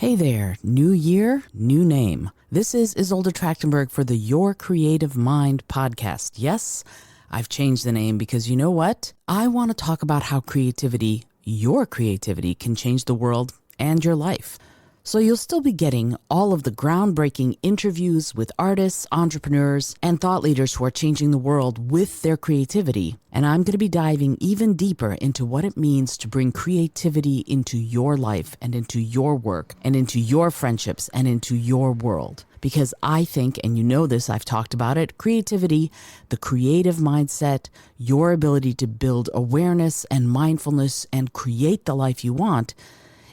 Hey there, new year, new name. This is Izolda Trachtenberg for the Your Creative Mind podcast. Yes, I've changed the name because you know what? I want to talk about how creativity, your creativity, can change the world and your life. So you'll still be getting all of the groundbreaking interviews with artists, entrepreneurs, and thought leaders who are changing the world with their creativity. And I'm going to be diving even deeper into what it means to bring creativity into your life and into your work and into your friendships and into your world. Because I think, and you know this, I've talked about it, creativity, the creative mindset, your ability to build awareness and mindfulness and create the life you want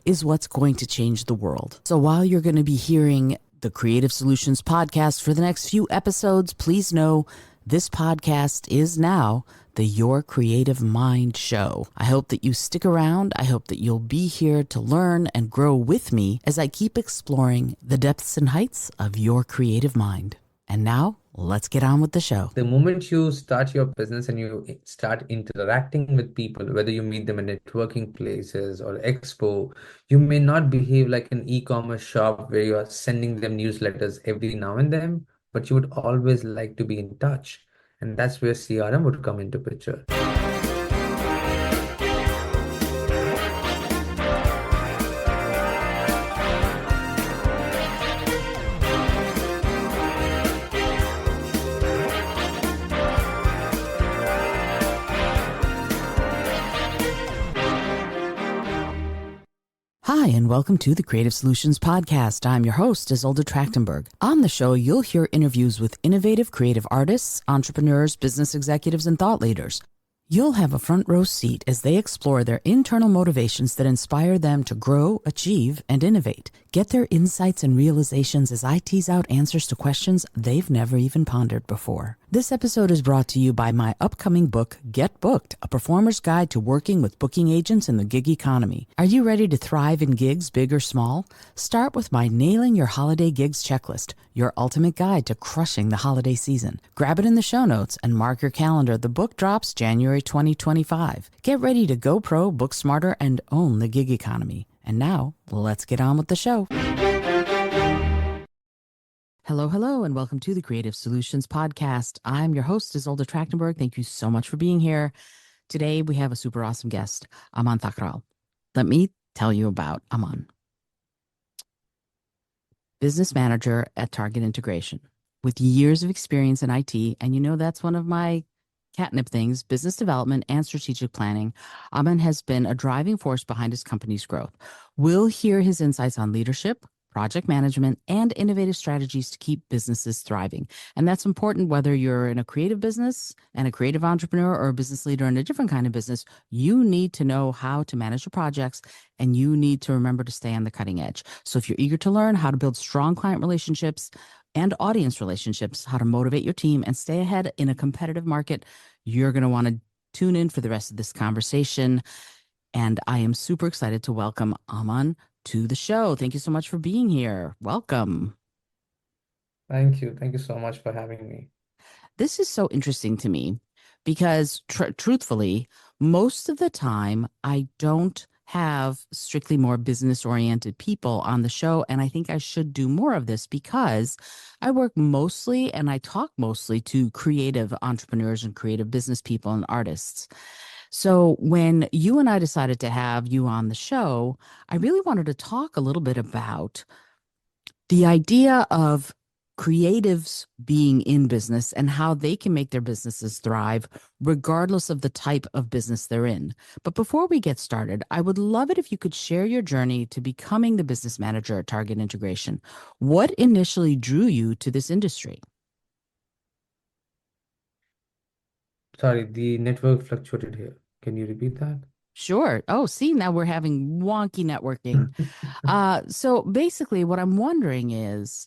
is what's going to change the world. So while you're going to be hearing the Creative Solutions podcast for the next few episodes, please know this podcast is now the Your Creative Mind show. I hope that you stick around. I hope that you'll be here to learn and grow with me as I keep exploring the depths and heights of your creative mind. And now, let's get on with the show. The moment you start your business and you start interacting with people, whether you meet them in networking places or expo, you may not behave like an e-commerce shop where you are sending them newsletters every now and then, but you would always like to be in touch. And that's where CRM would come into picture. Hi, and welcome to the Creative Solutions Podcast. I'm your host, Izolda Trachtenberg. On the show, you'll hear interviews with innovative creative artists, entrepreneurs, business executives, and thought leaders. You'll have a front row seat as they explore their internal motivations that inspire them to grow, achieve, and innovate. Get their insights and realizations as I tease out answers to questions they've never even pondered before. This episode is brought to you by my upcoming book, Get Booked, A Performer's Guide to Working with Booking Agents in the Gig Economy. Are you ready to thrive in gigs, big or small? Start with my Nailing Your Holiday Gigs Checklist, your ultimate guide to crushing the holiday season. Grab it in the show notes and mark your calendar. The book drops January 2025. Get ready to go pro, book smarter, and own the gig economy. And now, let's get on with the show. Hello, and welcome to the Creative Solutions Podcast. I'm your host, Izolda Trachtenberg. Thank you so much for being here. Today, we have a super awesome guest, Aman Thakral. Let me tell you about Aman. Business manager at Target Integration with years of experience in IT. And you know, that's one of my catnip things, business development and strategic planning. Aman has been a driving force behind his company's growth. We'll hear his insights on leadership, project management, and innovative strategies to keep businesses thriving. And that's important whether you're in a creative business and a creative entrepreneur or a business leader in a different kind of business. You need to know how to manage your projects, and you need to remember to stay on the cutting edge. So if you're eager to learn how to build strong client relationships and audience relationships, how to motivate your team and stay ahead in a competitive market, you're going to want to tune in for the rest of this conversation. And I am super excited to welcome Aman to the show. Thank you so much for being here. Welcome. Thank you. Thank you so much for having me. This is so interesting to me because truthfully, most of the time I don't have strictly more business oriented people on the show. And I think I should do more of this because I work mostly and I talk mostly to creative entrepreneurs and creative business people and artists. So when you and I decided to have you on the show, I really wanted to talk a little bit about the idea of creatives being in business and how they can make their businesses thrive regardless of the type of business they're in. But before we get started, I would love it if you could share your journey to becoming the business manager at Target Integration. What initially drew you to this industry? Sorry, the network fluctuated here. Can you repeat that? Sure. Oh, see, now we're having wonky networking. So basically, what I'm wondering is,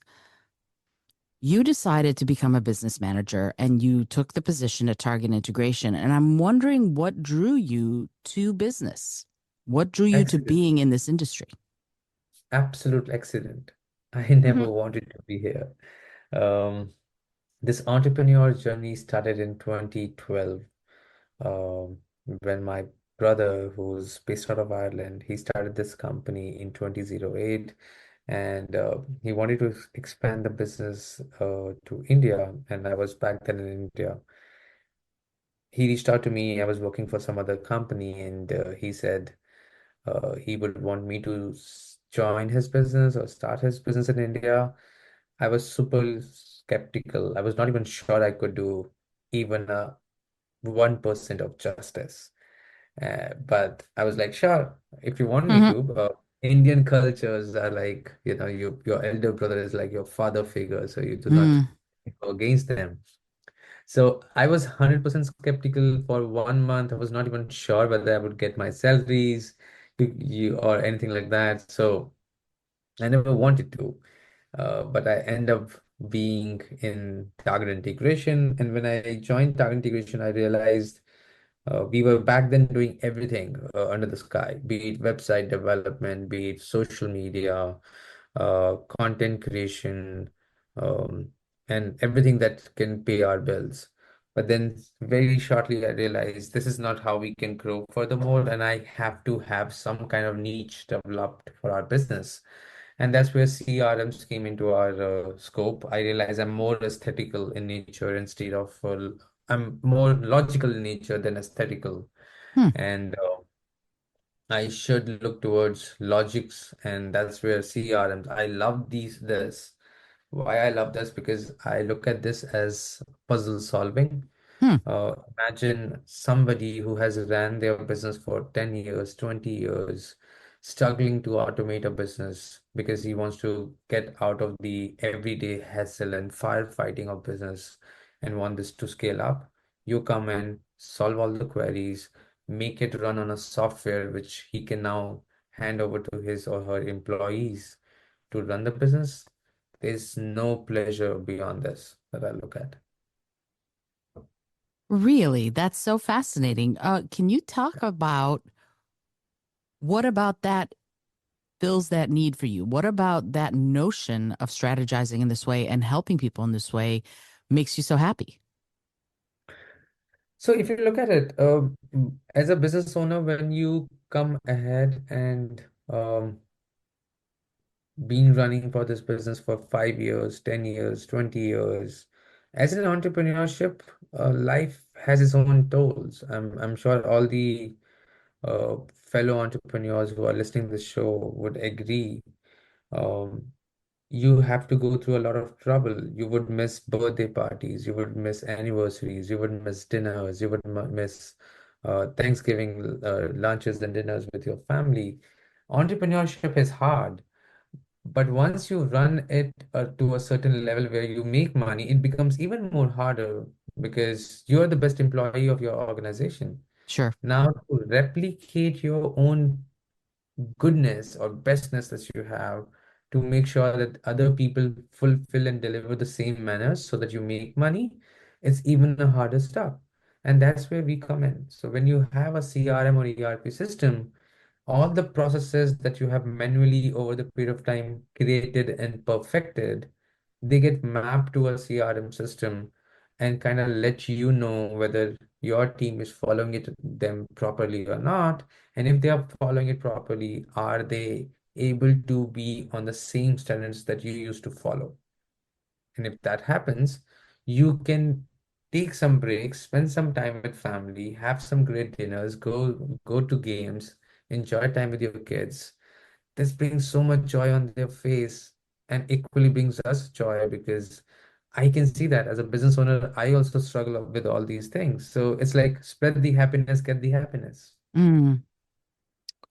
you decided to become a business manager and you took the position at Target Integration. And I'm wondering what drew you to business? What drew you to Accident. being in this industry? Absolute accident. I never Hmm. wanted to be here. Um, this entrepreneur journey started in 2012, um, when my brother, who's based out of Ireland, he started this company in 2008. and he wanted to expand the business to India, and I was back then in India. He reached out to me. I was working for some other company, and he said he would want me to join his business or start his business in India. I was super skeptical. I was not even sure I could do even a 1% of justice. But I was like, sure, if you want me Hmm. to. Indian cultures are like, your elder brother is like your father figure, so you do not Mm. go against them. So I was 100% skeptical for 1 month. I was not even sure whether I would get my salaries or anything like that. So I never wanted to. But I end up being in target integration. And when I joined target integration, I realized we were back then doing everything under the sky, be it website development, be it social media, content creation, um, and everything that can pay our bills. But then very shortly, I realized this is not how we can grow furthermore, and I have to have some kind of niche developed for our business. And that's where CRMs came into our scope. I realize I'm more aesthetical in nature instead of I'm more logical in nature than aesthetical. Hmm. And I should look towards logics, and that's where CRMs. I love this. Why I love this? Because I look at this as puzzle solving. Hmm. Imagine somebody who has ran their business for 10 years, 20 years, struggling to automate a business because he wants to get out of the everyday hassle and firefighting of business and want this to scale up. You come in, solve all the queries, make it run on a software which he can now hand over to his or her employees to run the business. There's no pleasure beyond this that I look at. Really? That's so fascinating. Can you talk about what about that fills that need for you? What about that notion of strategizing in this way and helping people in this way makes you so happy? So if you look at it, as a business owner, when you come ahead and been running for this business for 5 years, 10 years, 20 years, as an entrepreneurship, life has its own tolls. I'm sure all the fellow entrepreneurs who are listening to this show would agree. Um, you have to go through a lot of trouble. You would miss birthday parties, you would miss anniversaries, you would miss dinners, you would miss Thanksgiving lunches and dinners with your family. Entrepreneurship is hard, but once you run it to a certain level where you make money, it becomes even more harder because you're the best employee of your organization. Sure. Now, to replicate your own goodness or bestness that you have to make sure that other people fulfill and deliver the same manners so that you make money, it's even a harder stuff. And that's where we come in. So when you have a CRM or ERP system, all the processes that you have manually over the period of time created and perfected, they get mapped to a CRM system and kind of let you know whether your team is following it them properly or not. And if they are following it properly, are they able to be on the same standards that you used to follow? And if that happens, you can take some breaks, spend some time with family, have some great dinners, go to games, enjoy time with your kids. This brings so much joy on their face and equally brings us joy because I can see that as a business owner, I also struggle with all these things. So it's like spread the happiness, get the happiness. Mm.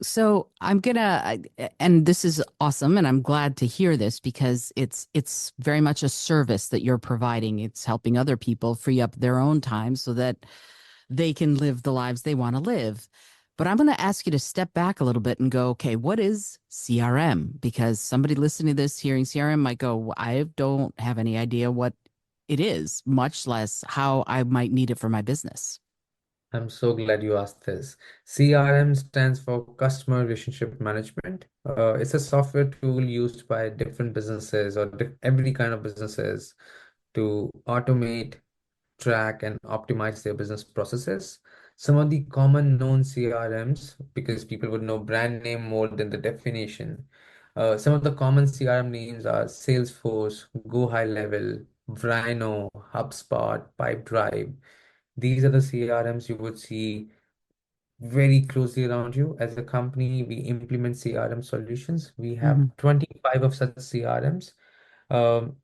So and this is awesome, and I'm glad to hear this because it's very much a service that you're providing. It's helping other people free up their own time so that they can live the lives they want to live. But I'm going to ask you to step back a little bit and go, okay, what is CRM? Because somebody listening to this, hearing CRM, might go, "Well, I don't have any idea what it is, much less how I might need it for my business." I'm so glad you asked this. CRM stands for Customer Relationship Management. It's a software tool used by different businesses or every kind of businesses to automate, track, and optimize their business processes. Some of the common known CRMs, because people would know brand name more than the definition. Some of the common CRM names are Salesforce, Go High Level, Vrino, HubSpot, Pipedrive. These are the CRMs you would see very closely around you. As a company, we implement CRM solutions. We have Hmm. 25 of such CRMs. Um,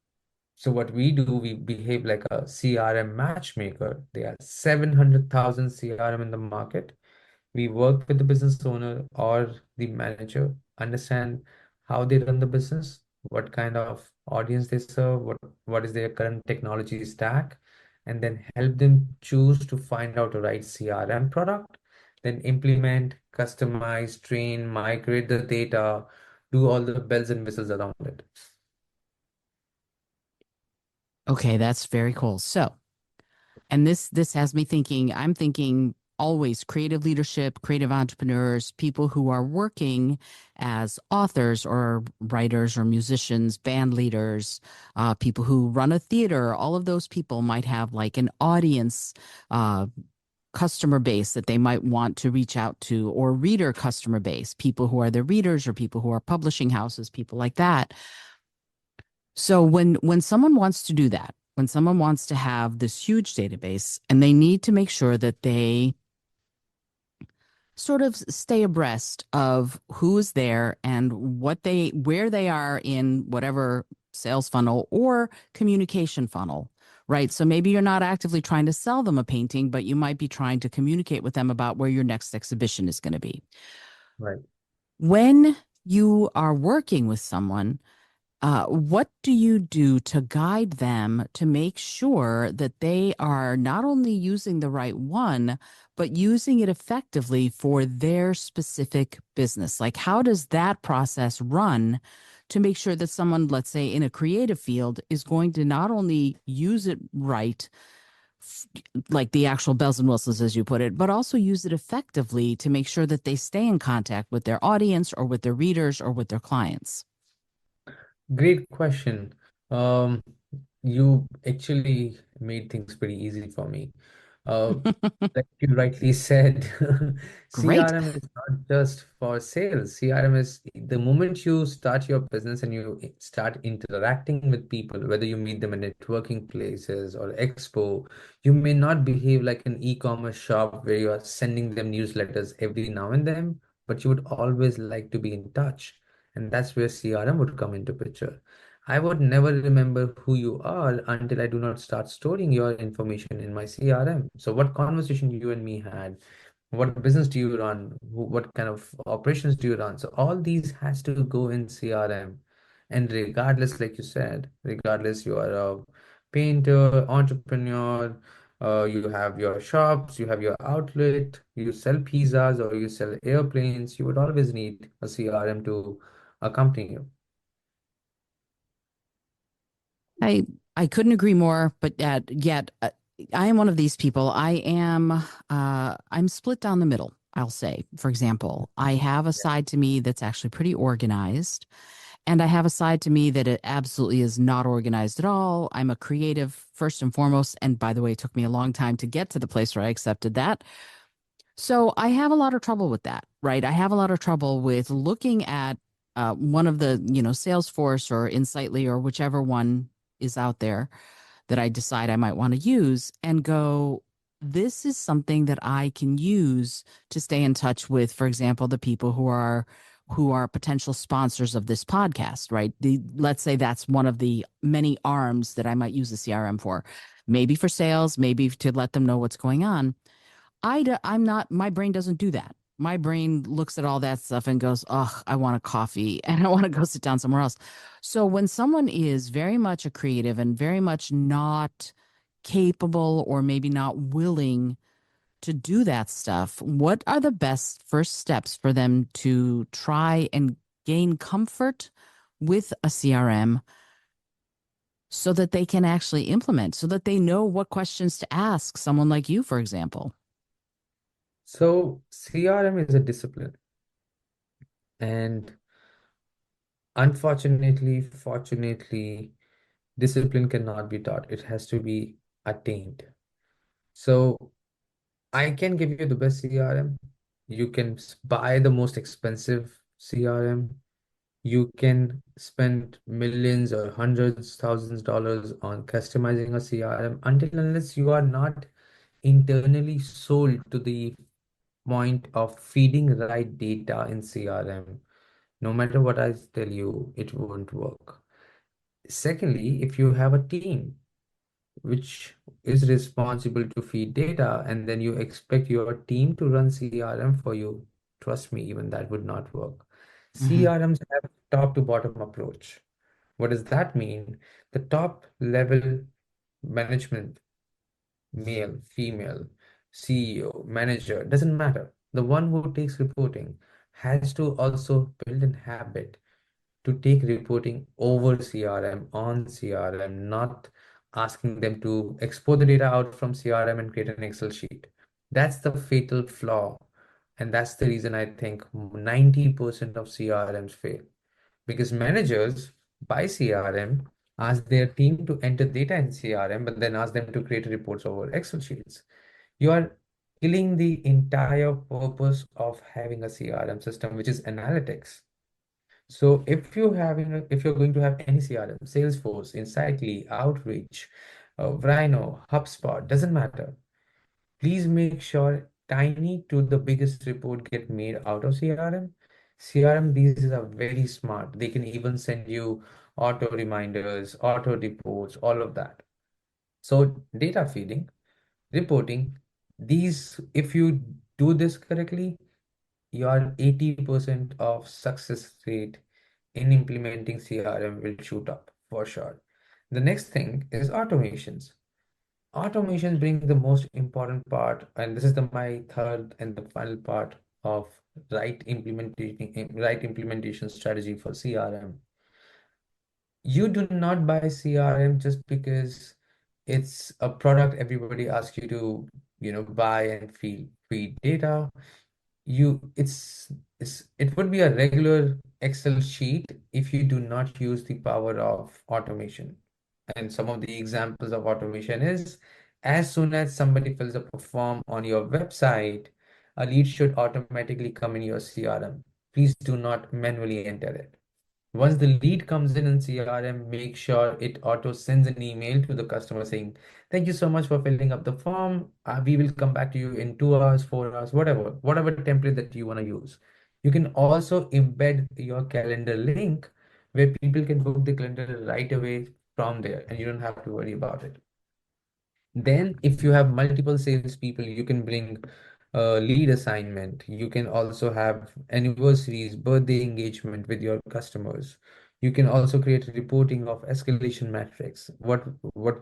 so what we do, we behave like a CRM matchmaker. There are 700,000 CRM in the market. We work with the business owner or the manager, understand how they run the business, what kind of audience they serve, what is their current technology stack, and then help them choose to find out the right CRM product, then implement, customize, train, migrate the data, do all the bells and whistles around it. Okay, that's very cool. So, and this has me thinking, I'm thinking always creative leadership, creative entrepreneurs, people who are working as authors or writers or musicians, band leaders, people who run a theater. All of those people might have like an audience, uh, customer base that they might want to reach out to, or reader customer base, people who are the readers or people who are publishing houses, people like that. So when someone wants to do that, when someone wants to have this huge database and they need to make sure that they sort of stay abreast of who is there and where they are in whatever sales funnel or communication funnel, right? So maybe you're not actively trying to sell them a painting, but you might be trying to communicate with them about where your next exhibition is going to be. Right. When you are working with someone, what do you do to guide them to make sure that they are not only using the right one, but using it effectively for their specific business? Like, how does that process run to make sure that someone, let's say in a creative field, is going to not only use it right, like the actual bells and whistles, as you put it, but also use it effectively to make sure that they stay in contact with their audience or with their readers or with their clients? Great question. Um, you actually made things pretty easy for me. Uh, like you rightly said, Great. CRM is not just for sales. CRM is the moment you start your business and you start interacting with people, whether you meet them in networking places or expo, you may not behave like an e-commerce shop where you are sending them newsletters every now and then, but you would always like to be in touch. And that's where CRM would come into picture. I would never remember who you are until I do not start storing your information in my CRM. So, what conversation you and me had? What business do you run? What kind of operations do you run? So, all these has to go in CRM. And regardless, like you said, regardless you are a painter, entrepreneur, you have your shops, you have your outlet, you sell pizzas or you sell airplanes, you would always need a CRM to accompany you. I I couldn't agree more, but yet I am one of these people. I'm split down the middle. I'll say, for example, I have a side to me that's actually pretty organized, and I have a side to me that it absolutely is not organized at all. I'm a creative first and foremost, and by the way, it took me a long time to get to the place where I accepted that. So I have a lot of trouble with that, right? I have a lot of trouble with looking at one of the, Salesforce or Insightly or whichever one is out there that I decide I might want to use and go, this is something that I can use to stay in touch with, for example, the people who are potential sponsors of this podcast, right? Let's say that's one of the many arms that I might use the CRM for. Maybe for sales, maybe to let them know what's going on. I'm not, my brain doesn't do that. My brain looks at all that stuff and goes, oh, I want a coffee and I want to go sit down somewhere else. So when someone is very much a creative and very much not capable or maybe not willing to do that stuff, what are the best first steps for them to try and gain comfort with a CRM so that they can actually implement, so that they know what questions to ask someone like you, for example? So, CRM is a discipline, and unfortunately, fortunately, discipline cannot be taught. It has to be attained. So, I can give you the best CRM. You can buy the most expensive CRM. You can spend millions or hundreds, thousands dollars on customizing a CRM until unless you are not internally sold to the point of feeding right data in CRM. No matter what I tell you, it won't work. Secondly, if you have a team which is responsible to feed data, and then you expect your team to run CRM for you, trust me, even that would not work. Hmm. CRMs have top to bottom approach. What does that mean? The top level management, male, female, CEO, manager, doesn't matter. The one who takes reporting has to also build a habit to take reporting over CRM on CRM, not asking them to export the data out from CRM and create an Excel sheet. That's the fatal flaw. And that's the reason I think 90% of CRMs fail. Because managers buy CRM, ask their team to enter data in CRM, but then ask them to create reports over Excel sheets. You are killing the entire purpose of having a CRM system, which is analytics. So if you're going to have any CRM, Salesforce, Insightly, Outreach, Rhino, HubSpot, doesn't matter. Please make sure tiny to the biggest report get made out of CRM. CRM, these are very smart. They can even send you auto reminders, auto reports, all of that. So data feeding, reporting, these, if you do this correctly, your 80% of success rate in implementing CRM will shoot up for sure. The next thing is automations. Automations bring the most important part, and this is my third and the final part of right implementation strategy for CRM. You do not buy CRM just because it's a product everybody asks you to, buy and feed data. It would be a regular Excel sheet if you do not use the power of automation. And some of the examples of automation is, as soon as somebody fills up a form on your website, a lead should automatically come in your CRM. Please do not manually enter it. Once the lead comes in CRM, make sure it auto sends an email to the customer saying, "Thank you so much for filling up the form. We will come back to you in 2 hours, 4 hours, whatever template that you want to use." You can also embed your calendar link where people can book the calendar right away from there, and you don't have to worry about it. Then, if you have multiple salespeople, you can bring a lead assignment. You can also have anniversaries, birthday engagement with your customers. You can also create reporting of escalation metrics. What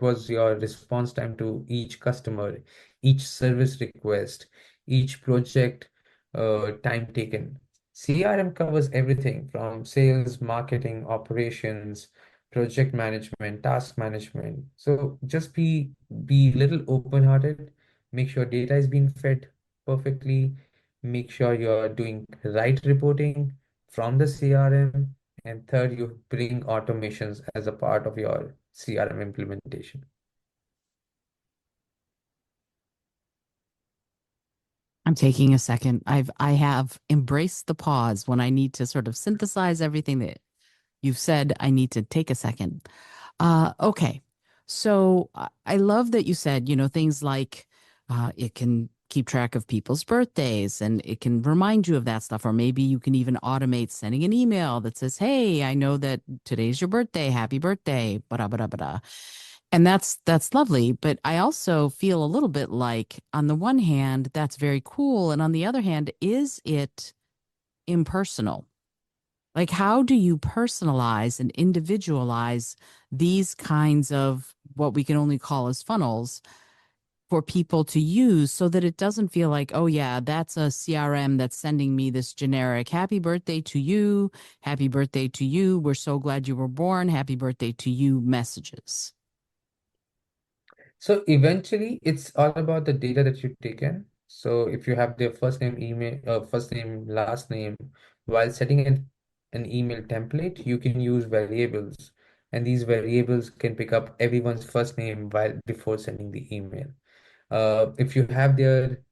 was your response time to each customer, each service request, each project time taken. CRM covers everything from sales, marketing, operations, project management, task management. So just be little open-hearted. Make sure data is being fed perfectly. Make sure you're doing right reporting from the CRM. And third, you bring automations as a part of your CRM implementation. I'm taking a second. I have embraced the pause when I need to sort of synthesize everything that you've said. I need to take a second. Okay. So I love that you said, things like it can keep track of people's birthdays and it can remind you of that stuff. Or maybe you can even automate sending an email that says, "Hey, I know that today's your birthday. Happy birthday." Bada, bada, bada. And that's lovely. But I also feel a little bit like, on the one hand, that's very cool. And on the other hand, is it impersonal? Like, how do you personalize and individualize these kinds of what we can only call as funnels for people to use so that it doesn't feel like, oh, yeah, that's a CRM that's sending me this generic happy birthday to you, happy birthday to you, we're so glad you were born, happy birthday to you messages. So eventually, it's all about the data that you've taken. So if you have their first name, last name, while setting an email template, you can use variables, and these variables can pick up everyone's first name while before sending the email. If you have their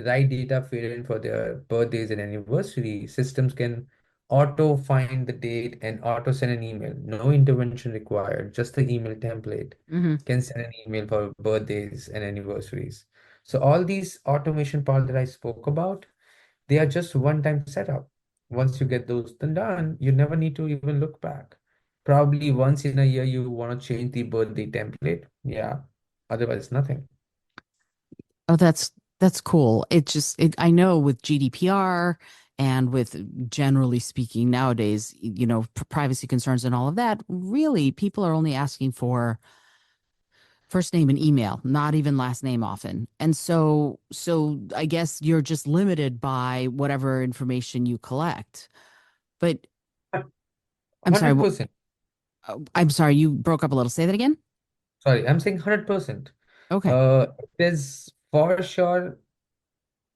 right data filled in for their birthdays and anniversary, systems can auto find the date and auto send an email. No intervention required, just the email template. Hmm. Can send an email for birthdays and anniversaries. So all these automation part that I spoke about, they are just one-time setup. Once you get those done, you never need to even look back. Probably once in a year you want to change the birthday template. Yeah. Otherwise, nothing. Oh, that's cool. I know with GDPR and with generally speaking nowadays, privacy concerns and all of that, really people are only asking for first name and email, not even last name often. And so I guess you're just limited by whatever information you collect. But I'm sorry, 100%. I'm sorry, you broke up a little. Say that again. Sorry, I'm saying 100%. Okay. It is for sure.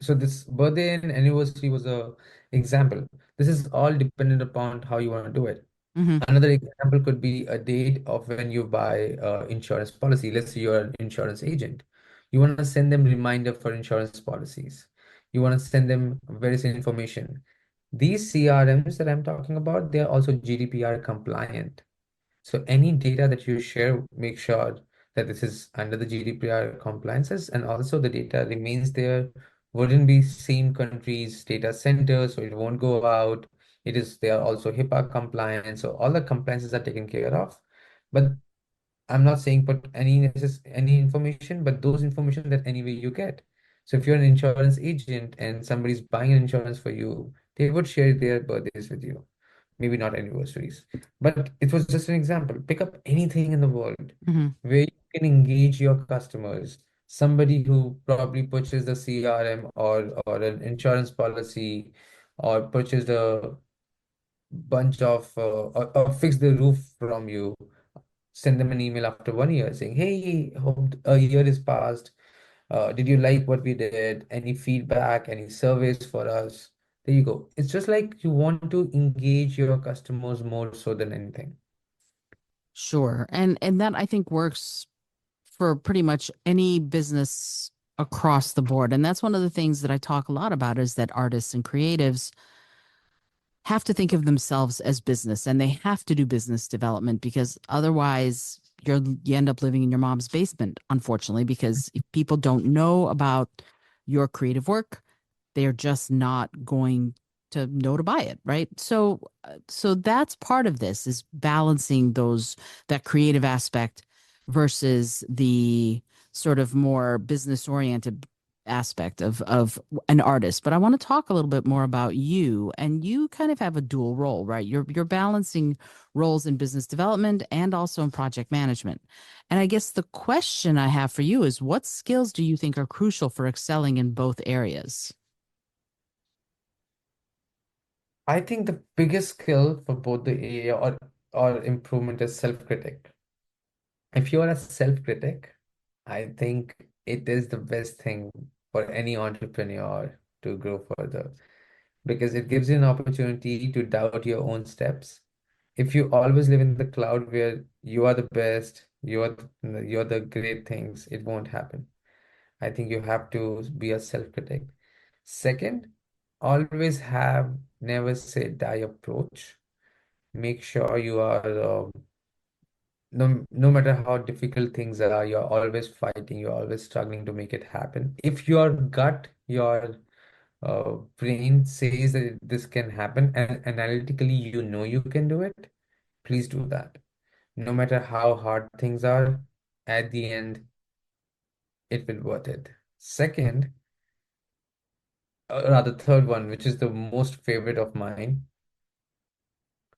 So this birthday and anniversary was a example. This is all dependent upon how you want to do it. Hmm. Another example could be a date of when you buy insurance policy. Let's say you're an insurance agent. You want to send them reminder for insurance policies. You want to send them various information. These CRMs that I'm talking about, they are also GDPR compliant. So any data that you share, make sure that this is under the GDPR compliances, and also the data remains there, wouldn't be same country's data center, so it won't go out. They are also HIPAA compliant, so all the compliances are taken care of. But I'm not saying put any information, but those information that anyway you get. So if you're an insurance agent and somebody's buying an insurance for you, they would share their birthdays with you. Maybe not anniversaries, but it was just an example. Pick up anything in the world Hmm. where you can engage your customers. Somebody who probably purchased a CRM or an insurance policy or purchased a bunch of or fixed the roof from you, send them an email after 1 year saying, "Hey, hope a year is passed. Did you like what we did? Any feedback, any surveys for us?" There you go. It's just like you want to engage your customers more so than anything. Sure. And that I think works for pretty much any business across the board. And that's one of the things that I talk a lot about is that artists and creatives have to think of themselves as business and they have to do business development because otherwise you end up living in your mom's basement, unfortunately, because if people don't know about your creative work, they're just not going to know to buy it, right? So that's part of this is balancing that creative aspect versus the sort of more business oriented aspect of an artist. But I want to talk a little bit more about you, and you kind of have a dual role, right? You're balancing roles in business development and also in project management. And I guess the question I have for you is what skills do you think are crucial for excelling in both areas? I think the biggest skill for both the AI or improvement is self-critic. If you are a self-critic, I think it is the best thing for any entrepreneur to grow further because it gives you an opportunity to doubt your own steps. If you always live in the cloud where you are the best, you're the great things, it won't happen. I think you have to be a self-critic. Second, always have never say die approach. Make sure you are no matter how difficult things are, you're always fighting, you're always struggling to make it happen. If your gut, your brain says that this can happen and analytically you know you can do it, please do that. No matter how hard things are, at the end, it will worth it. Second, rather third one, which is the most favorite of mine,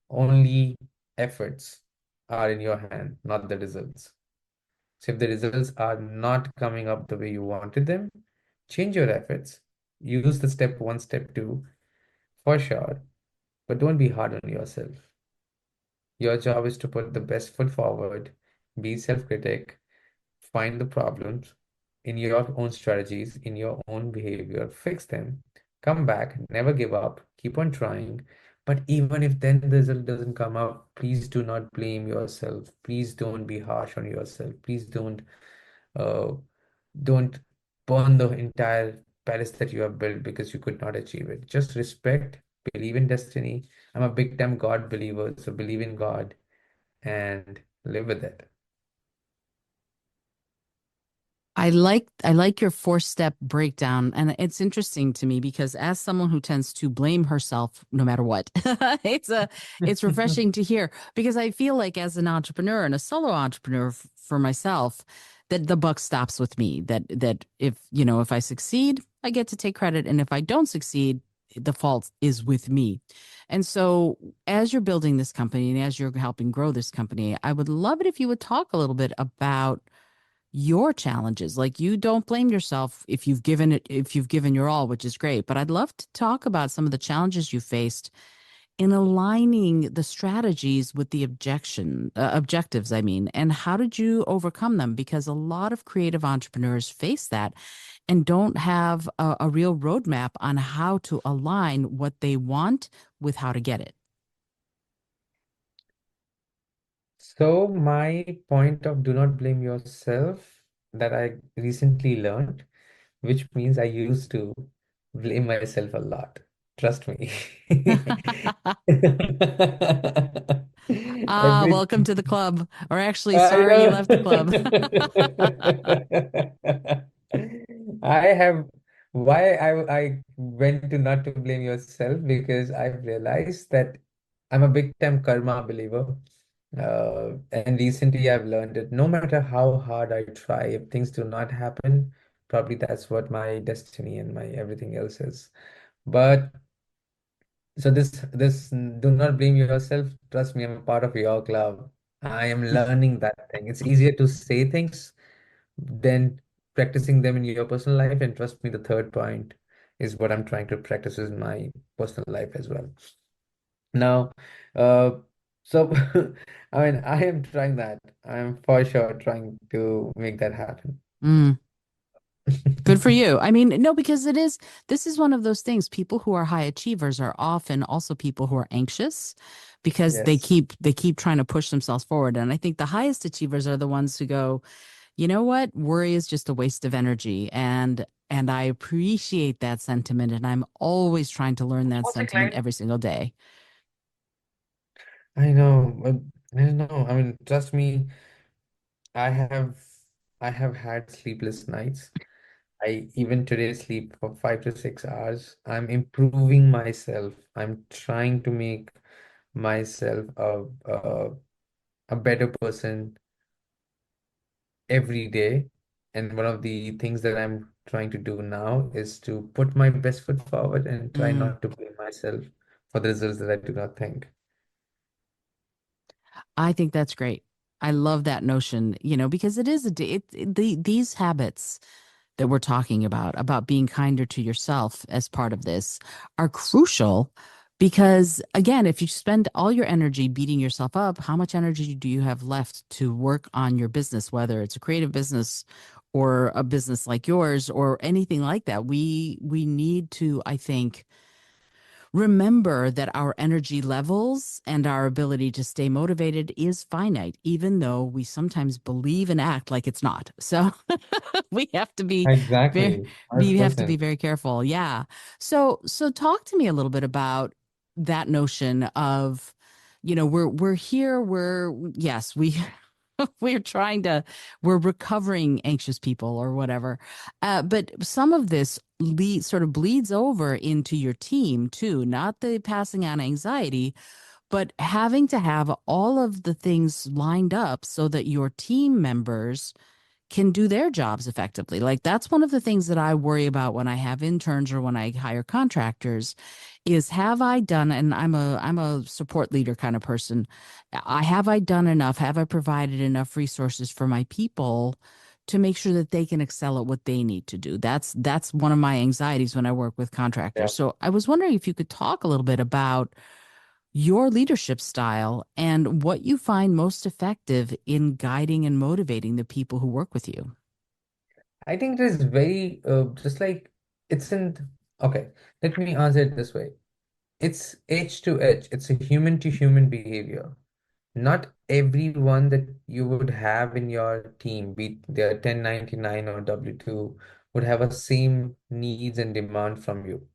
only efforts are in your hand, not the results. So if the results are not coming up the way you wanted them, change your efforts. Use the step one, step two, for sure, but don't be hard on yourself. Your job is to put the best foot forward, be self-critic, find the problems in your own strategies, in your own behavior, fix them, come back, never give up, keep on trying. But even if then the result doesn't come out, please do not blame yourself. Please don't be harsh on yourself. Please uh, don't burn the entire palace that you have built because you could not achieve it. Just respect, believe in destiny, I'm a big time God believer, so believe in God and live with it. I like your four-step breakdown, and it's interesting to me because as someone who tends to blame herself no matter what, it's refreshing to hear because I feel like as an entrepreneur and a solo entrepreneur for myself, that the buck stops with me. That if if I succeed, I get to take credit, and if I don't succeed, the fault is with me. And so, as you're building this company and as you're helping grow this company, I would love it if you would talk a little bit about your challenges. Like you don't blame yourself if you've given your all, which is great. But I'd love to talk about some of the challenges you faced in aligning the strategies with the objectives, I mean, and how did you overcome them? Because a lot of creative entrepreneurs face that and don't have a real roadmap on how to align what they want with how to get it. So my point of do not blame yourself that I recently learned, which means I used to blame myself a lot. Trust me. Ah, Every welcome to the club. Or actually, I sorry you know. left the club. I have why I went to not to blame yourself because I've realized that I'm a big time karma believer. And recently I've learned that no matter how hard I try, if things do not happen, probably that's what my destiny and my everything else is. But so this do not blame yourself. Trust me, I'm a part of your club. I am learning that thing. It's easier to say things than practicing them in your personal life. And trust me, the third point is what I'm trying to practice in my personal life as well. Now, uh, so I mean, I am trying that. I'm for sure trying to make that happen. Mm. Good for you. I mean, no, because this is one of those things. People who are high achievers are often also people who are anxious because Yes, they keep trying to push themselves forward. And I think the highest achievers are the ones who go, you know what? Worry is just a waste of energy. And I appreciate that sentiment. And I'm always trying to learn that sentiment every single day. I know, but I don't know. I mean, trust me, I have I have had sleepless nights. I even today sleep for 5 to 6 hours. I'm improving myself. I'm trying to make myself a better person every day. And one of the things that I'm trying to do now is to put my best foot forward and try Mm. not to blame myself for the results that I do not think. I think that's great. I love that notion, because it is these habits that we're talking about being kinder to yourself as part of this, are crucial because, again, if you spend all your energy beating yourself up, how much energy do you have left to work on your business, whether it's a creative business or a business like yours or anything like that? We need to, I think, remember that our energy levels and our ability to stay motivated is finite, even though we sometimes believe and act like it's not. So we have to be very, Exactly. we have to be 100%. very careful. Yeah. So talk to me a little bit about that notion of, we're here, yes, we're trying to, we're recovering anxious people or whatever. But some of this sort of bleeds over into your team too, not the passing on anxiety, but having to have all of the things lined up so that your team members can do their jobs effectively. Like that's one of the things that I worry about when I have interns or when I hire contractors is have I done, and I'm a support leader kind of person. I done enough? Have I provided enough resources for my people to make sure that they can excel at what they need to do? That's one of my anxieties when I work with Yeah. contractors. So I was wondering if you could talk a little bit about your leadership style and what you find most effective in guiding and motivating the people who work with you. I think it is very just like it's in okay, let me answer it this way. It's edge to edge. It's a human to human behavior. Not everyone that you would have in your team, be it they're 1099 or W2, would have a same needs and demand from you.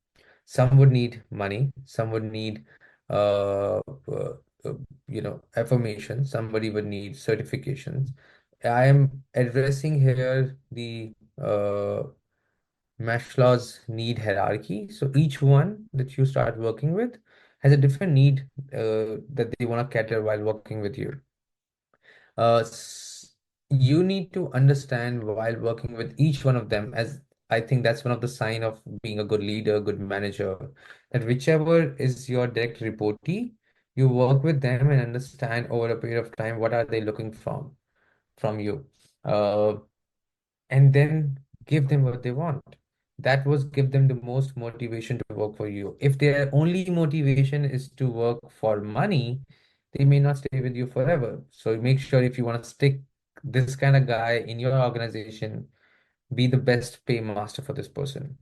Some would need money, some would need uh, uh, uh, affirmations. Somebody would need certifications. I am addressing here the Maslow's need hierarchy. So each one that you start working with has a different need that they want to cater while working with you. Uh, s- you need to understand while working with each one of them, as I think that's one of the sign of being a good leader, good manager, that whichever is your direct reportee, you work with them and understand over a period of time what are they looking from you. Uh, and then give them what they want. That was give them the most motivation to work for you. If their only motivation is to work for money, they may not stay with you forever. So make sure if you want to stick this kind of guy in your organization, be the best paymaster for this person.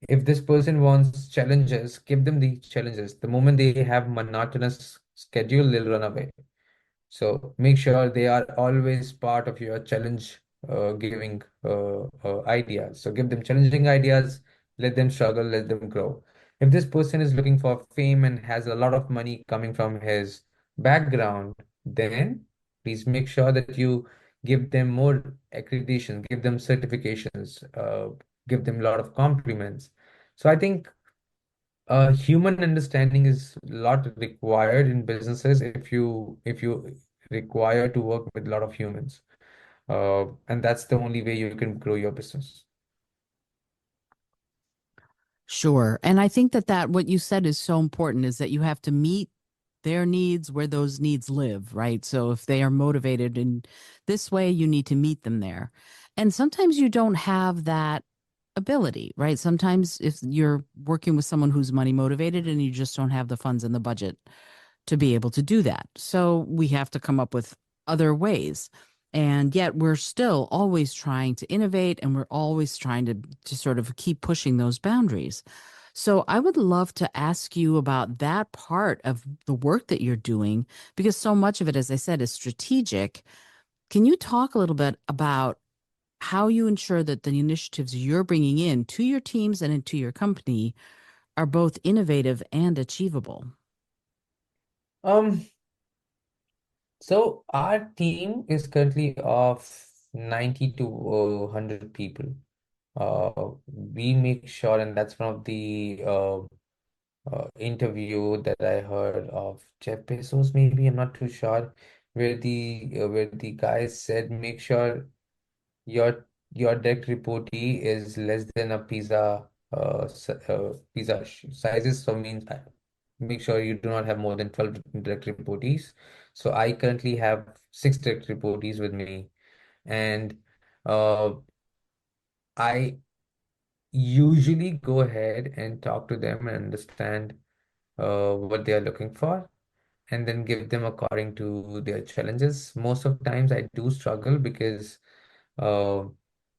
If this person wants challenges, give them the challenges. The moment they have monotonous schedule, they'll run away. So make sure they are always part of your challenge giving ideas. So give them challenging ideas, let them struggle, let them grow. If this person is looking for fame and has a lot of money coming from his background, then please make sure that you give them more accreditation, give them certifications, give them a lot of compliments. So I think human understanding is a lot required in businesses if you require to work with a lot of humans. And that's the only way you can grow your business. Sure. And I think that what you said is so important is that you have to meet their needs where those needs live, right? So if they are motivated in this way, you need to meet them there. And sometimes you don't have that ability, right? Sometimes if you're working with someone who's money motivated and you just don't have the funds in the budget to be able to do that. So we have to come up with other ways. And yet we're still always trying to innovate and we're always trying to sort of keep pushing those boundaries. So I would love to ask you about that part of the work that you're doing because so much of it, as I said, is strategic. Can you talk a little bit about how you ensure that the initiatives you're bringing in to your teams and into your company are both innovative and achievable? um so our team is currently of 90 to 100 people. We make sure, and that's one of the interview that I heard of Jeff Bezos, maybe I'm not too sure, where the guy said, make sure your direct reportee is less than a pizza sizes. So means make sure you do not have more than 12 direct reportees. So I currently have six direct reportees with me, and uh, I usually go ahead and talk to them and understand what they are looking for, and then give them according to their challenges. Most of times I do struggle because uh,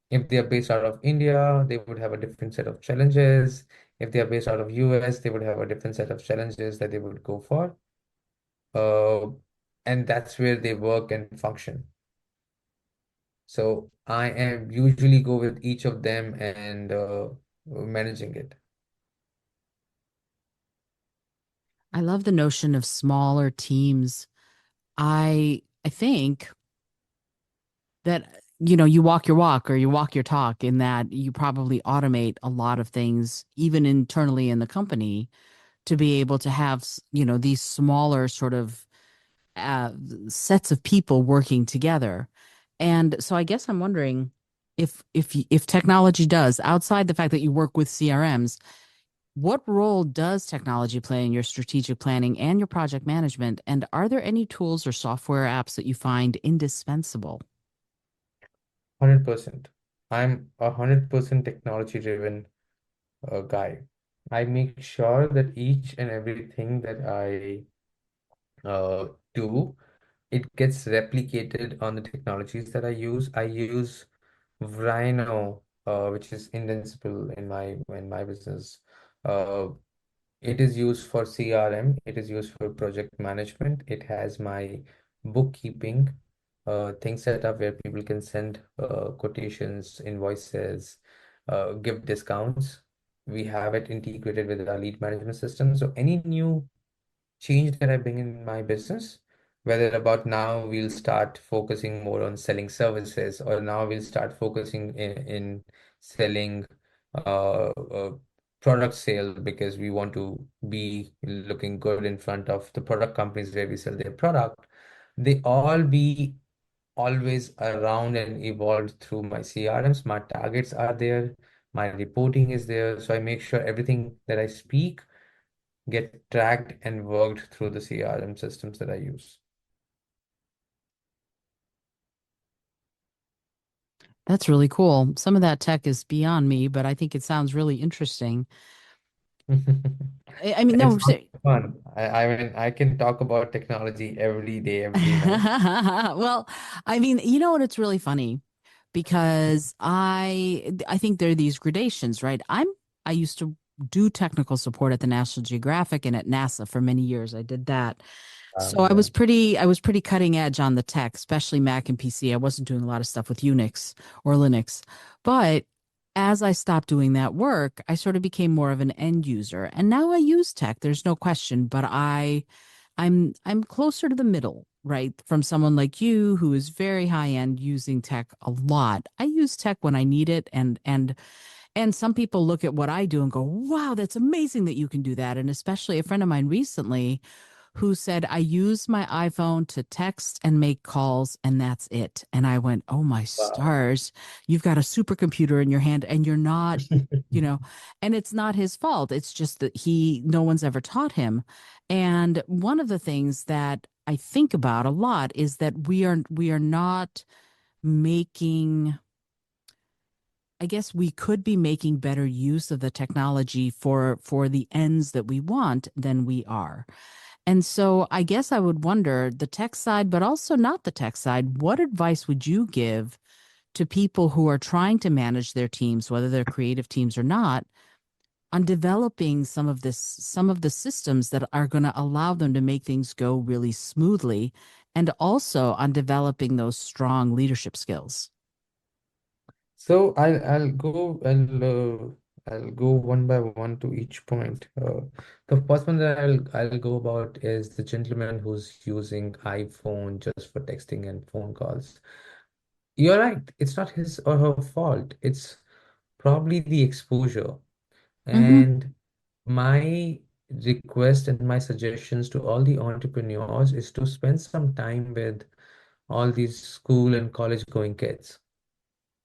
if they are based out of India, they would have a different set of challenges. If they are based out of US, they would have a different set of challenges that they would go for. Uh, and that's where they work and function. So I am usually go with each of them and managing it. I love the notion of smaller teams. I think that you walk your walk or you walk your talk in that you probably automate a lot of things even internally in the company to be able to have these smaller sort of uh, sets of people working together. And so I guess I'm wondering if technology does, outside the fact that you work with CRMs, what role does technology play in your strategic planning and your project management? And are there any tools or software apps that you find indispensable? 100%. I'm 100% technology driven guy. I make sure that each and everything that I do, it gets replicated on the technologies that I use. I use Rhino, which is invincible in my business. Uh, it is used for CRM. It is used for project management. It has my bookkeeping things set up where people can send quotations, invoices, give discounts. We have it integrated with our lead management system. So any new change that I bring in my business, whether about now we'll start focusing more on selling services, or now we'll start focusing in selling product sale because we want to be looking good in front of the product companies where we sell their product. They all be always around and evolved through my CRMs. My targets are there, my reporting is there. So I make sure everything that I speak get tracked and worked through the CRM systems that I use. That's really cool. Some of that tech is beyond me, but I think it sounds really interesting. I mean, It's no, fun. I mean, I can talk about technology every day, every night. well, I mean, you know what? It's really funny because I think there are these gradations, right? I used to do technical support at the National Geographic and at NASA for many years. I did that. So Yeah. I was pretty cutting edge on the tech, especially Mac and PC. I wasn't doing a lot of stuff with Unix or Linux. But as I stopped doing that work, I sort of became more of an end user. And now I use tech, there's no question, but I'm closer to the middle, right? From someone like you who is very high end using tech a lot. I use tech when I need it and some people look at what I do and go, "Wow, that's amazing that you can do that." And especially a friend of mine recently who said, "I use my iPhone to text and make calls, and that's it." And I went, "Oh my Wow. stars, you've got a supercomputer in your hand and you're not, you know," and it's not his fault. It's just that no one's ever taught him. And one of the things that I think about a lot is that we are not making, I guess we could be making better use of the technology for the ends that we want than we are. And so I guess I would wonder the tech side, but also not the tech side, what advice would you give to people who are trying to manage their teams, whether they're creative teams or not, on developing some of the systems that are going to allow them to make things go really smoothly, and also on developing those strong leadership skills? So I'll go one by one to each point. The first one that I'll go about is the gentleman who's using iPhone just for texting and phone calls. You're right. It's not his or her fault. It's probably the exposure. Hmm. And my request and my suggestions to all the entrepreneurs is to spend some time with all these school and college going kids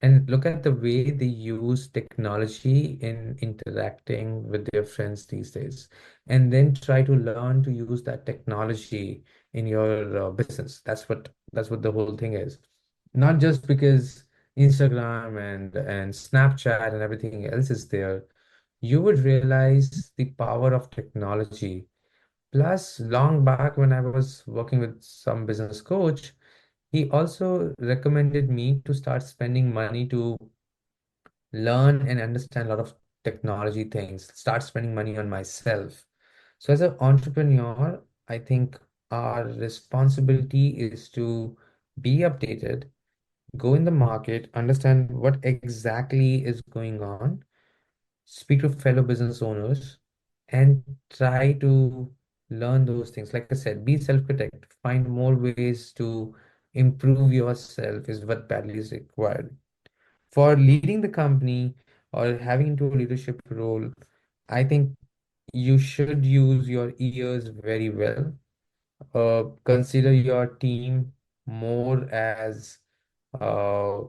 and look at the way they use technology in interacting with their friends these days, and then try to learn to use that technology in your business. That's what the whole thing is. Not just because Instagram and Snapchat and everything else is there, you would realize the power of technology. Plus, long back when I was working with some business coach, he also recommended me to start spending money to learn and understand a lot of technology things, start spending money on myself. So, as an entrepreneur, I think our responsibility is to be updated, go in the market, understand what exactly is going on, speak to fellow business owners, and try to learn those things. Like I said, be self-critic, find more ways to improve yourself is what badly is required. For leading the company or having into a leadership role, I think you should use your ears very well. Consider your team more uh,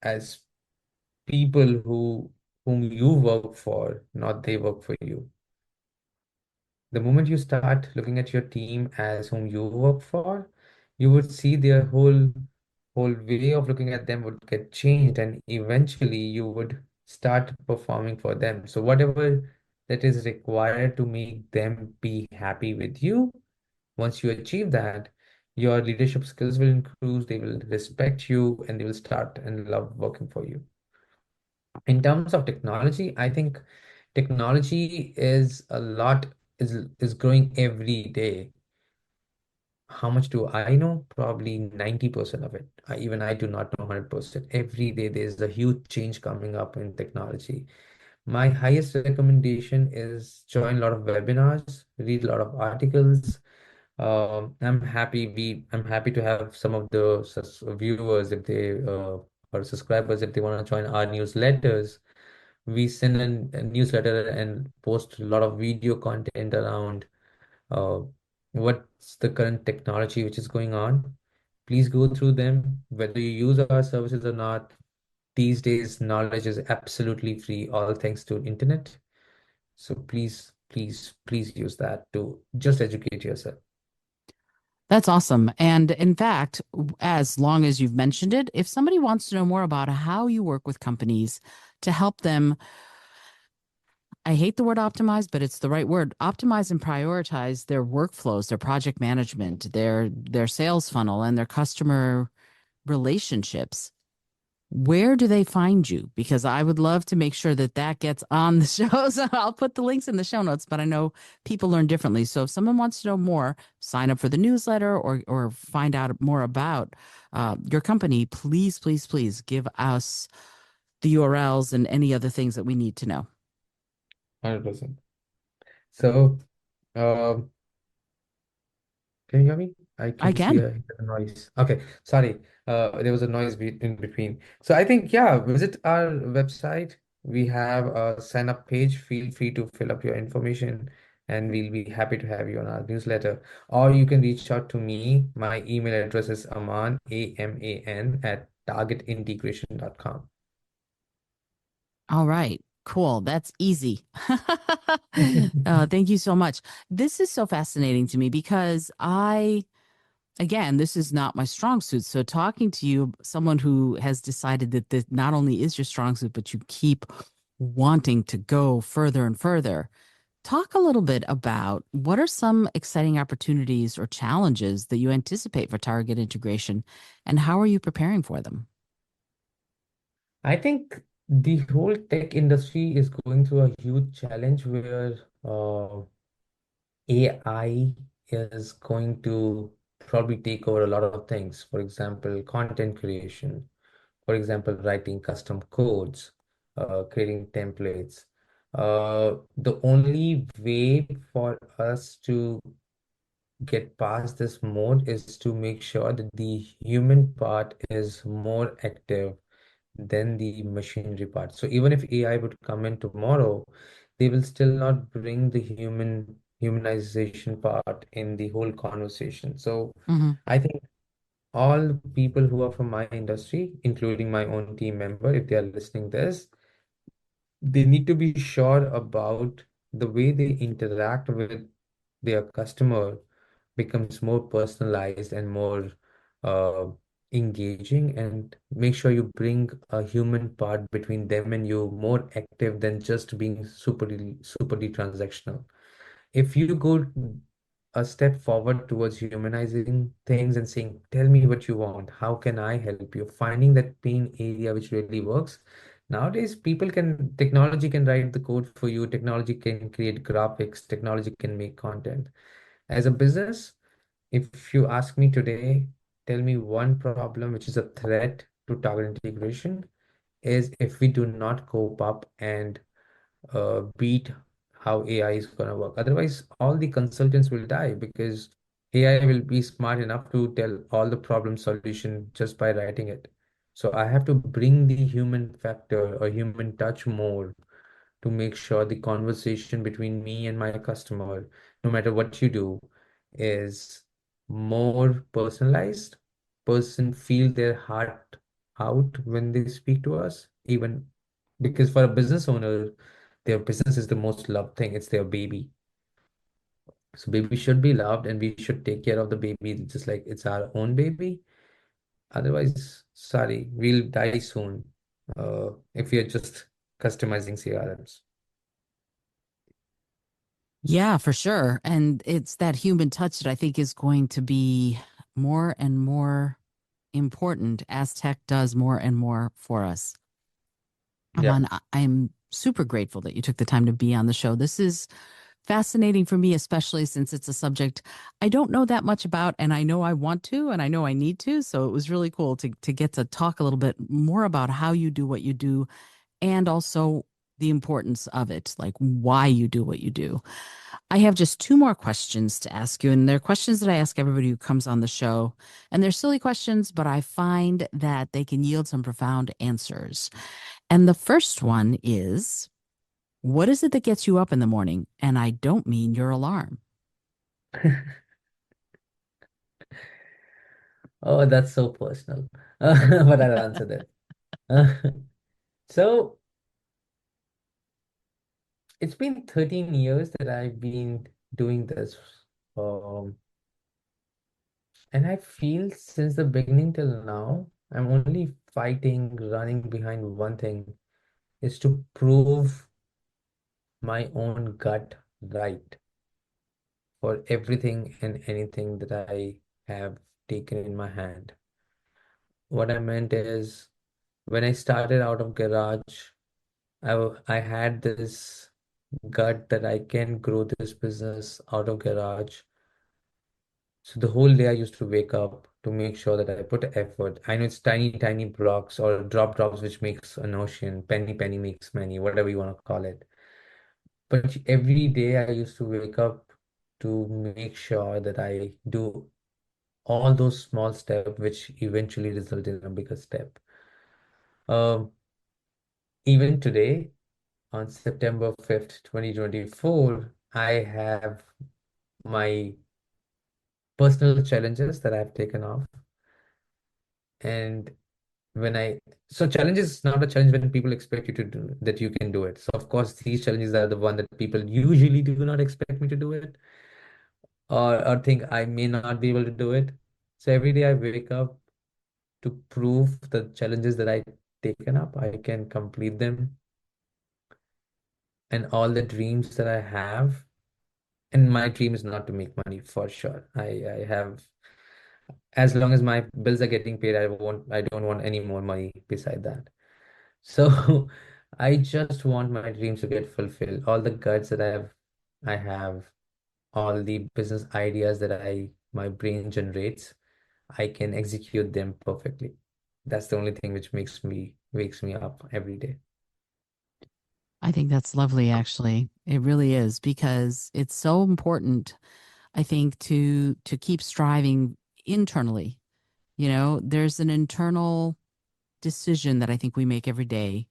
as people whom you work for, not they work for you. The moment you start looking at your team as whom you work for, you would see their whole way of looking at them would get changed, and eventually you would start performing for them. So whatever that is required to make them be happy with you, once you achieve that, your leadership skills will improve, they will respect you, and they will start and love working for you. In terms of technology, I think technology is a lot is growing every day. How much do I know? Probably 90% of it. Even I do not know 100%. Every day there's a huge change coming up in technology. My highest recommendation is join a lot of webinars, read a lot of articles. I'm happy to have some of the viewers if they or subscribers if they want to join our newsletters. We send a newsletter and post a lot of video content around uh, what's the current technology which is going on. Please go through them, whether you use our services or not. These days, knowledge is absolutely free, all thanks to internet. So please, please, please use that to just educate yourself. That's awesome. And in fact, as long as you've mentioned it, if somebody wants to know more about how you work with companies to help them, I hate the word optimize, but it's the right word, optimize and prioritize their workflows, their project management, their sales funnel, and their customer relationships. Where do they find you? Because I would love to make sure that that gets on the show. So I'll put the links in the show notes, but I know people learn differently. So if someone wants to know more, sign up for the newsletter or find out more about your company, please, please, please give us the URLs and any other things that we need to know. 100%. So, um, can you hear me? I I can see can. a noise. Okay, sorry. There was a noise in between. So I think, yeah, visit our website. We have a sign up page. Feel free to fill up your information, and we'll be happy to have you on our newsletter. Or you can reach out to me. My email address is Aman, AMAN, at targetintegration.com. All right. Cool. That's easy. Thank you so much. This is so fascinating to me because again, this is not my strong suit. So talking to you, someone who has decided that this not only is your strong suit, but you keep wanting to go further and further. Talk a little bit about what are some exciting opportunities or challenges that you anticipate for target integration, and how are you preparing for them? I think the whole tech industry is going through a huge challenge where AI is going to probably take over a lot of things. For example, content creation, for example, writing custom codes, creating templates. The only way for us to get past this mode is to make sure that the human part is more active than the machinery part. So even if AI would come in tomorrow, they will still not bring the humanization part in the whole conversation. So Hmm. I think all people who are from my industry, including my own team member, if they are listening this, they need to be sure about the way they interact with their customer becomes more personalized and more uh, engaging, and make sure you bring a human part between them and you more active than just being superly transactional. If you go a step forward towards humanizing things and saying, tell me what you want, how can I help you, finding that pain area which really works. Nowadays, technology can write the code for you, technology can create graphics, technology can make content. As a business, if you ask me today, tell me one problem which is a threat to target integration, is if we do not cope up and beat how AI is going to work. Otherwise, all the consultants will die because AI will be smart enough to tell all the problem solution just by writing it. So I have to bring the human factor or human touch more to make sure the conversation between me and my customer, no matter what you do, is more personalized. Person feel their heart out when they speak to us, even because for a business owner, their business is the most loved thing. It's their baby. So baby should be loved and we should take care of the baby just like it's our own baby. Otherwise, sorry, we'll die soon if we are just customizing CRMs. Yeah, for sure. And it's that human touch that I think is going to be more and more important as tech does more and more for us. Yeah. Aman, I'm super grateful that you took the time to be on the show. This is fascinating for me, especially since it's a subject I don't know that much about, and I know I want to, and I know I need to. So it was really cool to get to talk a little bit more about how you do what you do, and also the importance of it, like why you do what you do. I have just two more questions to ask you, and they're questions that I ask everybody who comes on the show. And they're silly questions, but I find that they can yield some profound answers. And the first one is, what is it that gets you up in the morning? And I don't mean your alarm. Oh, that's so personal. But I'll answer that. So it's been 13 years that I've been doing this. Um, and I feel since the beginning till now, I'm only fighting, running behind one thing is to prove my own gut right for everything and anything that I have taken in my hand. What I meant is when I started out of garage, I had this gut that I can grow this business out of garage. So the whole day I used to wake up to make sure that I put effort. I know it's tiny, tiny blocks or drops, which makes an ocean. Penny makes many, whatever you want to call it. But every day I used to wake up to make sure that I do all those small steps, which eventually result in a bigger step. Um, Even today, on September 5th, 2024, I have my personal challenges that I've taken off. And when I, so challenge is not a challenge when people expect you to do that you can do it. So of course, these challenges are the one that people usually do not expect me to do it or think I may not be able to do it. So every day I wake up to prove the challenges that I taken up, I can complete them and all the dreams that I have. And my dream is not to make money for sure. I have, as long as my bills are getting paid, I don't want any more money beside that. So I just want my dreams to get fulfilled. All the guts that I have, all the business ideas that my brain generates, I can execute them perfectly. That's the only thing which wakes me up every day. I think that's lovely, actually. It really is because it's so important, I think, to keep striving internally. You know, there's an internal decision that I think we make every day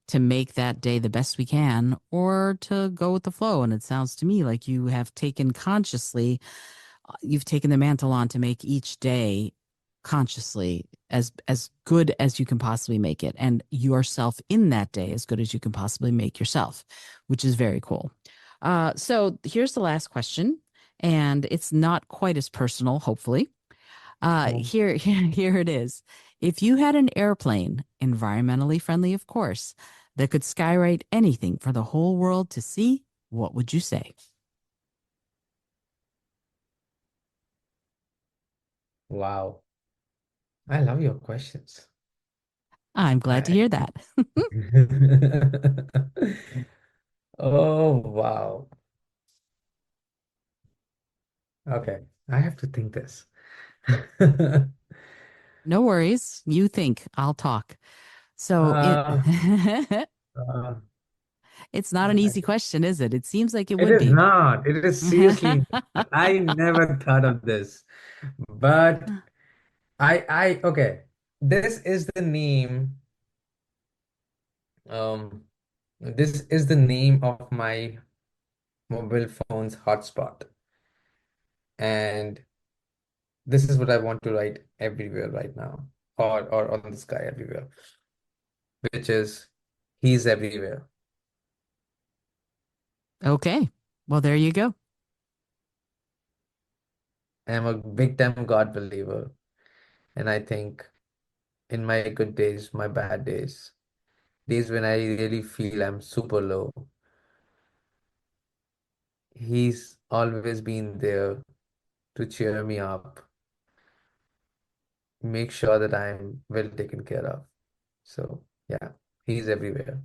to make that day the best we can or to go with the flow. And it sounds to me like you have taken consciously, you've taken the mantle on to make each day consciously as good as you can possibly make it and yourself in that day as good as you can possibly make yourself, which is very cool. So here's the last question, and it's not quite as personal, hopefully. Oh, Here it is. If you had an airplane, environmentally friendly, of course, that could skywrite anything for the whole world to see, what would you say? wow. I love your questions. I'm glad to I hear that. Oh, wow. Okay. I have to think this. No worries. You think I'll talk. So it Uh, uh, it's not an I easy question, is it? It seems like it It would is be. not. It is seriously not. I never thought of this. But okay. This is the name. Um, this is the name of my mobile phone's hotspot. And this is what I want to write everywhere right now, or on the sky everywhere, which is he's everywhere. Okay. Well, there you go. I'm a big time God believer, and I think in my good days, my bad days, days when I really feel I'm super low, he's always been there to cheer me up, make sure that I'm well taken care of. So, yeah, he's everywhere.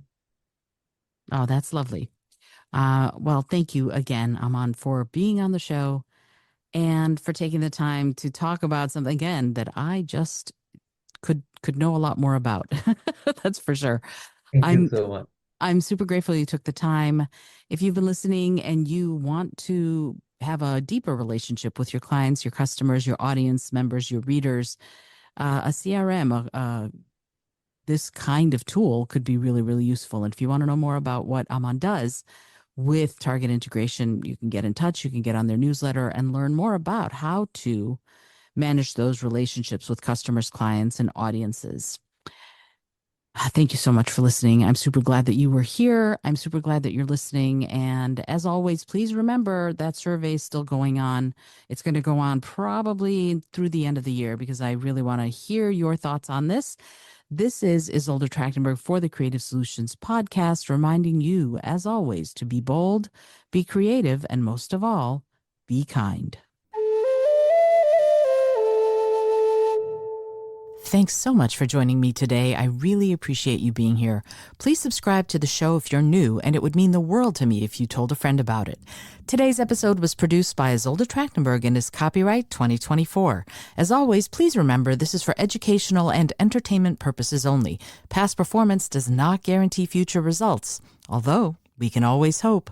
Oh, that's lovely. Well, thank you again, Aman, for being on the show and for taking the time to talk about something again that I just could know a lot more about. That's for sure. Thank you I'm so much. I'm super grateful you took the time. If you've been listening and you want to have a deeper relationship with your clients, your customers, your audience members, your readers, a CRM, this kind of tool could be really, really useful. And if you want to know more about what Aman does with target integration, you can get in touch. You can get on their newsletter and learn more about how to manage those relationships with customers, clients, and audiences. Thank you so much for listening. I'm super glad that you were here. I'm super glad that you're listening. And as always, please remember that survey is still going on. It's going to go on probably through the end of the year because I really want to hear your thoughts on this. This is Izolda Trachtenberg for the Creative Solutions Podcast, reminding you, as always, to be bold, be creative, and most of all, be kind. Thanks so much for joining me today. I really appreciate you being here. Please subscribe to the show if you're new, and it would mean the world to me if you told a friend about it. Today's episode was produced by Izolda Trachtenberg and is copyright 2024. As always, please remember this is for educational and entertainment purposes only. Past performance does not guarantee future results, although we can always hope.